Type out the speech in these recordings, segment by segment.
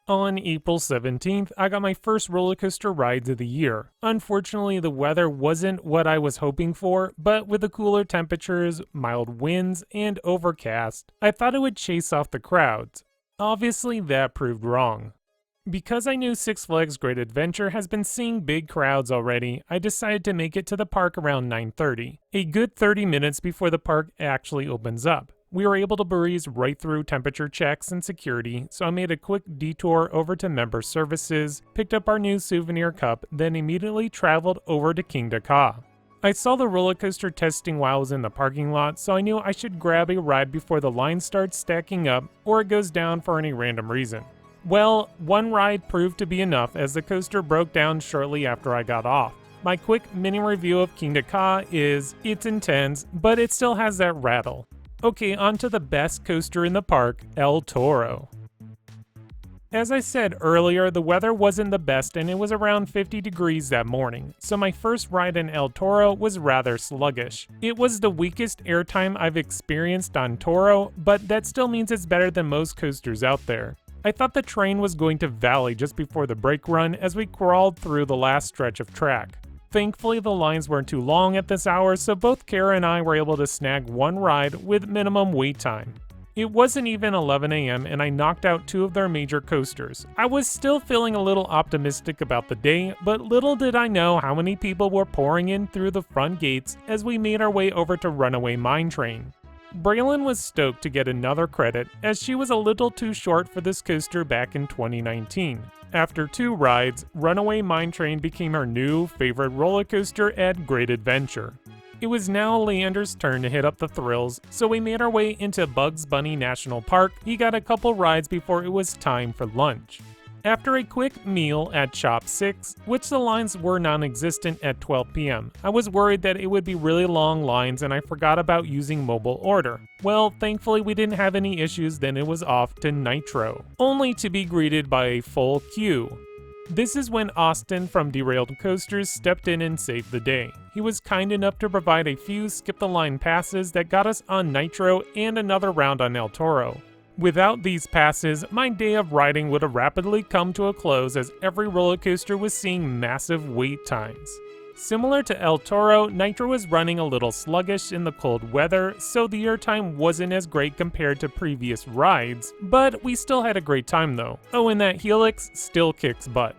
On April 17th, I got my first roller coaster rides of the year. Unfortunately, the weather wasn't what I was hoping for, but with the cooler temperatures, mild winds, and overcast, I thought it would chase off the crowds. Obviously, that proved wrong. Because I knew Six Flags Great Adventure has been seeing big crowds already, I decided to make it to the park around 9:30, a good 30 minutes before the park actually opens up. We were able to breeze right through temperature checks and security, so I made a quick detour over to member services, picked up our new souvenir cup, then immediately traveled over to Kingda Ka. I saw the roller coaster testing while I was in the parking lot, so I knew I should grab a ride before the line starts stacking up or it goes down for any random reason. Well, one ride proved to be enough as the coaster broke down shortly after I got off. My quick mini review of Kingda Ka is, it's intense, but it still has that rattle. Okay, on to the best coaster in the park, El Toro. As I said earlier, the weather wasn't the best and it was around 50 degrees that morning, so my first ride in El Toro was rather sluggish. It was the weakest airtime I've experienced on Toro, but that still means it's better than most coasters out there. I thought the train was going to valley just before the brake run as we crawled through the last stretch of track. Thankfully, the lines weren't too long at this hour, so both Kara and I were able to snag one ride with minimum wait time. It wasn't even 11 a.m. and I knocked out two of their major coasters. I was still feeling a little optimistic about the day, but little did I know how many people were pouring in through the front gates as we made our way over to Runaway Mine Train. Braylon was stoked to get another credit, as she was a little too short for this coaster back in 2019. After two rides, Runaway Mine Train became her new favorite roller coaster at Great Adventure. It was now Leander's turn to hit up the thrills, so we made our way into Bugs Bunny National Park. He got a couple rides before it was time for lunch. After a quick meal at Shop 6, which the lines were non-existent at 12 p.m., I was worried that it would be really long lines and I forgot about using mobile order. Well, thankfully we didn't have any issues, then it was off to Nitro, only to be greeted by a full queue. This is when Austin from Derailed Coasters stepped in and saved the day. He was kind enough to provide a few skip-the-line passes that got us on Nitro and another round on El Toro. Without these passes, my day of riding would have rapidly come to a close as every roller coaster was seeing massive wait times. Similar to El Toro, Nitro was running a little sluggish in the cold weather, so the airtime wasn't as great compared to previous rides, but we still had a great time though. Oh, and that Helix still kicks butt.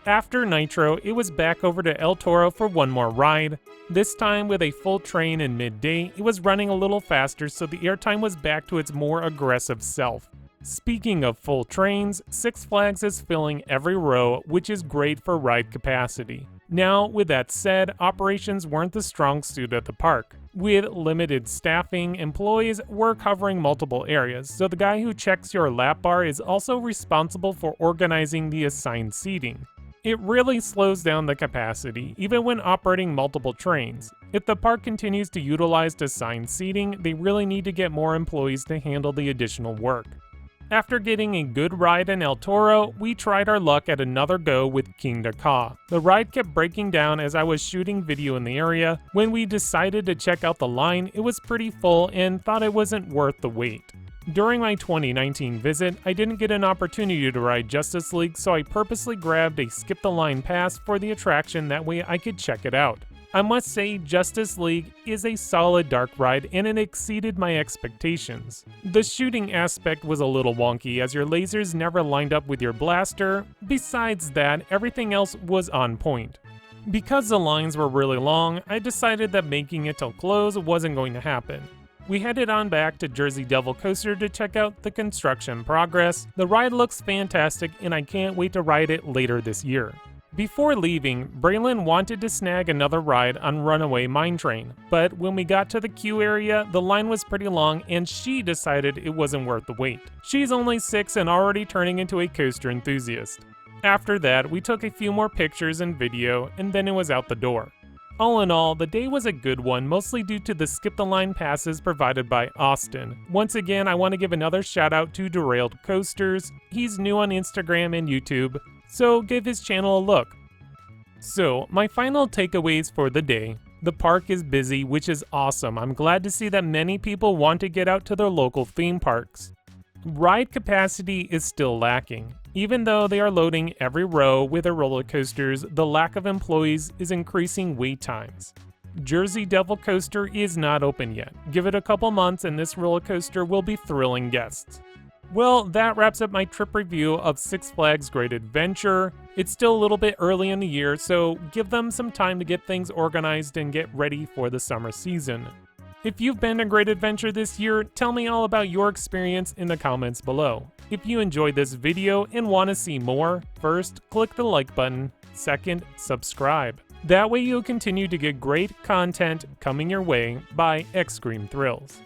After Nitro, it was back over to El Toro for one more ride. This time with a full train in midday, it was running a little faster so the airtime was back to its more aggressive self. Speaking of full trains, Six Flags is filling every row, which is great for ride capacity. Now, with that said, operations weren't the strong suit at the park. With limited staffing, employees were covering multiple areas, so the guy who checks your lap bar is also responsible for organizing the assigned seating. It really slows down the capacity, even when operating multiple trains. If the park continues to utilize assigned seating, they really need to get more employees to handle the additional work. After getting a good ride in El Toro, we tried our luck at another go with Kingda Ka. The ride kept breaking down as I was shooting video in the area. When we decided to check out the line, it was pretty full and thought it wasn't worth the wait. During my 2019 visit, I didn't get an opportunity to ride Justice League, so I purposely grabbed a skip-the-line pass for the attraction, that way I could check it out. I must say, Justice League is a solid dark ride and it exceeded my expectations. The shooting aspect was a little wonky as your lasers never lined up with your blaster. Besides that, everything else was on point. Because the lines were really long, I decided that making it till close wasn't going to happen. We headed on back to Jersey Devil Coaster to check out the construction progress. The ride looks fantastic and I can't wait to ride it later this year. Before leaving, Braylon wanted to snag another ride on Runaway Mine Train, but when we got to the queue area, the line was pretty long and she decided it wasn't worth the wait. She's only 6 and already turning into a coaster enthusiast. After that, we took a few more pictures and video, and then it was out the door. All in all, the day was a good one, mostly due to the skip-the-line passes provided by Austin. Once again, I want to give another shout out to Derailed Coasters. He's new on Instagram and YouTube, so give his channel a look. So, my final takeaways for the day. The park is busy, which is awesome. I'm glad to see that many people want to get out to their local theme parks. Ride capacity is still lacking. Even though they are loading every row with their roller coasters, the lack of employees is increasing wait times. Jersey Devil Coaster is not open yet. Give it a couple months and this roller coaster will be thrilling guests. Well, that wraps up my trip review of Six Flags Great Adventure. It's still a little bit early in the year, so give them some time to get things organized and get ready for the summer season. If you've been to Great Adventure this year, tell me all about your experience in the comments below. If you enjoyed this video and want to see more, first, click the like button, second, subscribe. That way you'll continue to get great content coming your way by Extreme Thrills.